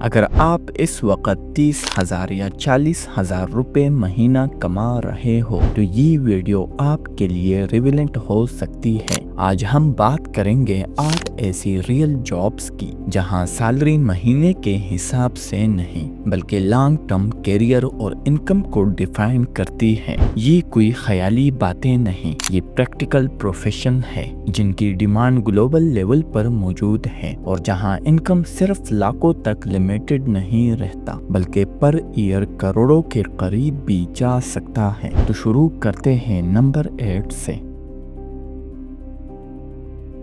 اگر آپ اس وقت 30,000 یا 40,000 روپے مہینہ کما رہے ہو تو یہ ویڈیو آپ کے لیے ریلیونٹ ہو سکتی ہے۔ آج ہم بات کریں گے 8 ایسی ریئل جابز کی جہاں سیلری مہینے کے حساب سے نہیں بلکہ لانگ ٹرم کیریئر اور انکم کو ڈیفائن کرتی ہے۔ یہ کوئی خیالی باتیں نہیں، یہ پریکٹیکل پروفیشن ہے جن کی ڈیمانڈ گلوبل لیول پر موجود ہے اور جہاں انکم صرف لاکھوں تک لمیٹڈ نہیں رہتا بلکہ پر ایئر کروڑوں کے قریب بھی جا سکتا ہے۔ تو شروع کرتے ہیں نمبر 8 سے۔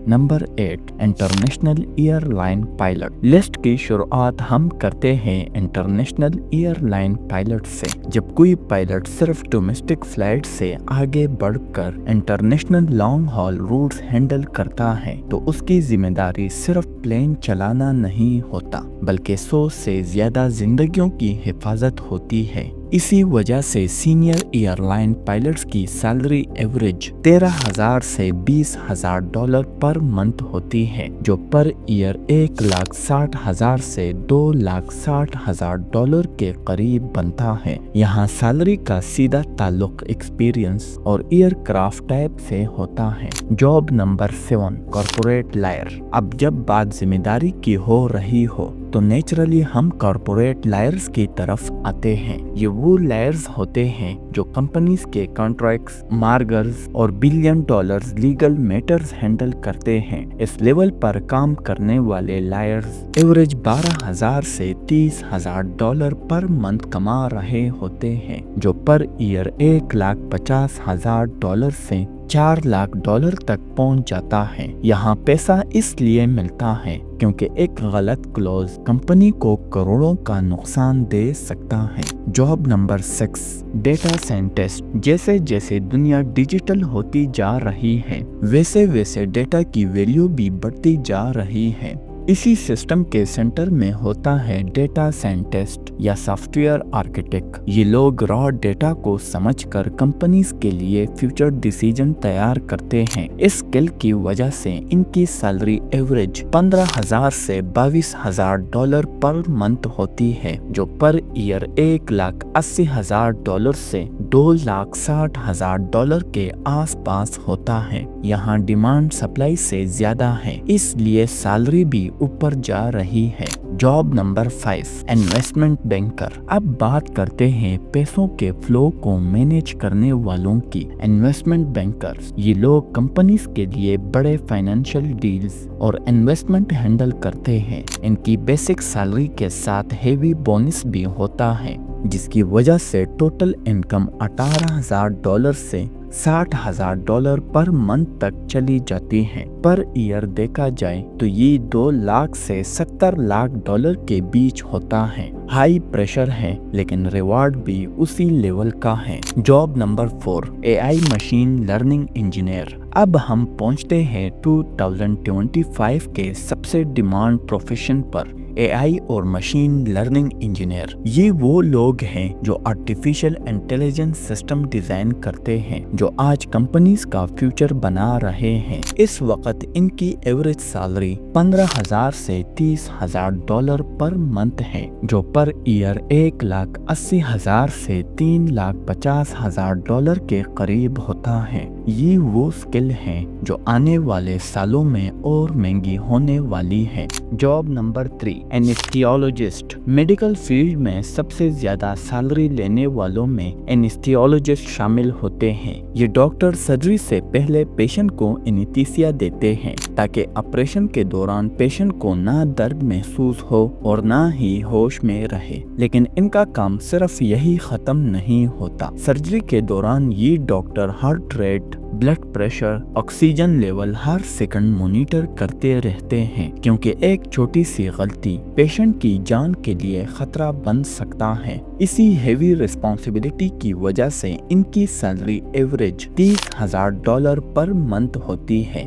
Number 8، international air line pilot. List کی شروعات ہم کرتے ہیں انٹرنیشنل ایئر لائن پائلٹ سے۔ جب کوئی پائلٹ صرف ڈومیسٹک فلائٹ سے آگے بڑھ کر international long hall roots handle کرتا ہے تو اس کی ذمہ داری صرف پلین چلانا نہیں ہوتا بلکہ 100 سے زیادہ زندگیوں کی حفاظت ہوتی ہے۔ اسی وجہ سے سینئر ایئر لائن پائلٹس کی سیلری ایوریج $13,000 سے $20,000 پر منتھ ہوتی ہے، جو پر ایئر $1,60,000 سے $2,60,000 کے قریب بنتا ہے۔ یہاں سیلری کا سیدھا تعلق ایکسپیرینس اور ایئر کرافٹ ٹائپ سے ہوتا ہے۔ Job number 7، corporate lawyer. اب جب بات ذمہ داری کی ہو رہی ہو تو نیچرلی ہم کارپوریٹ لائرز کی طرف آتے ہیں۔ یہ وہ لائرز ہوتے ہیں جو کمپنیز کے کانٹریکٹس، مارگرز اور billion dollars legal matters handle کرتے ہیں۔ اس لیول پر کام کرنے والے لائرز ایوریج $12,000 سے $30,000 پر منتھ کما رہے ہوتے ہیں، جو پر ایئر $1,50,000 سے $4,00,000 تک پہنچ جاتا ہے۔ یہاں پیسہ اس لیے ملتا ہے کیونکہ ایک غلط کلوز کمپنی کو کروڑوں کا نقصان دے سکتا ہے۔ Job number 6، data scientist. جیسے جیسے دنیا ڈیجیٹل ہوتی جا رہی ہے ویسے ویسے ڈیٹا کی ویلیو بھی بڑھتی جا رہی ہے۔ اسی سسٹم کے سینٹر میں ہوتا ہے ڈیٹا سائنٹسٹ یا سافٹ ویئر آرکیٹیکٹ۔ یہ لوگ را ڈیٹا کو سمجھ کر کمپنیز کے لیے فیوچر ڈیسیجن تیار کرتے ہیں۔ اس اسکل کی وجہ سے ان کی سیلری ایوریج $15,000 سے $22,000 پر منتھ ہوتی ہے، جو پر ایئر $1,80,000 سے $2,60,000 کے آس پاس ہوتا ہے۔ یہاں ڈیمانڈ سپلائی سے زیادہ ہے، اس لیے سیلری بھی اوپر جا رہی ہے۔ Job number 5، investment banker. اب بات کرتے ہیں پیسوں کے فلو کو مینیج کرنے والوں کی۔ انویسٹمنٹ بینکرز یہ لوگ کمپنیز کے لیے بڑے فائنینشیل ڈیلز اور انویسٹمنٹ ہینڈل کرتے ہیں۔ ان کی بیسک سیلری کے ساتھ ہیوی بونس بھی ہوتا ہے، جس کی وجہ سے ٹوٹل انکم $18,000 سے $60,000 پر منتھ تک چلی جاتی ہے۔ پر ایئر دیکھا جائے تو یہ $2,00,000 سے $70,00,000 کے بیچ ہوتا ہے۔ ہائی پریشر ہے لیکن ریوارڈ بھی اسی لیول کا ہے۔ Job number 4، AI machine learning engineer. اب ہم پہنچتے ہیں 2025 کے سب سے ڈیمانڈ پروفیشن پر، AI اور مشین لرننگ انجینئر۔ یہ وہ لوگ ہیں جو آرٹیفیشل انٹیلیجنس سسٹم ڈیزائن کرتے ہیں جو آج کمپنیز کا فیوچر بنا رہے ہیں۔ اس وقت ان کی ایوریج سیلری $15,000 سے $30,000 پر منتھ ہے، جو پر ایئر $1,80,000 سے $3,50,000 کے قریب ہوتا ہے۔ یہ وہ اسکل ہیں جو آنے والے سالوں میں اور مہنگی ہونے والی ہے۔ Job number 3، اینستھیولوجسٹ۔ میڈیکل فیلڈ میں سب سے زیادہ سیلری لینے والوں میں اینستھیولوجسٹ شامل ہوتے ہیں۔ یہ ڈاکٹر سرجری سے پہلے پیشنٹ کو اینستھیسیا دیتے ہیں تاکہ آپریشن کے دوران پیشنٹ کو نہ درد محسوس ہو اور نہ ہی ہوش میں رہے۔ لیکن ان کا کام صرف یہی ختم نہیں ہوتا۔ سرجری کے دوران یہ doctor heart rate, blood pressure, oxygen level ہر سیکنڈ مانیٹر کرتے رہتے ہیں، کیونکہ ایک چھوٹی سی غلطی پیشنٹ کی جان کے لیے خطرہ بن سکتا ہے۔ اسی ہیوی ریسپانسبلٹی کی وجہ سے ان کی سیلری ایوریج $30,000 پر منتھ ہوتی ہے۔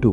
2,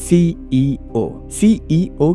CEO। CEO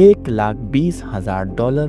$1,20,000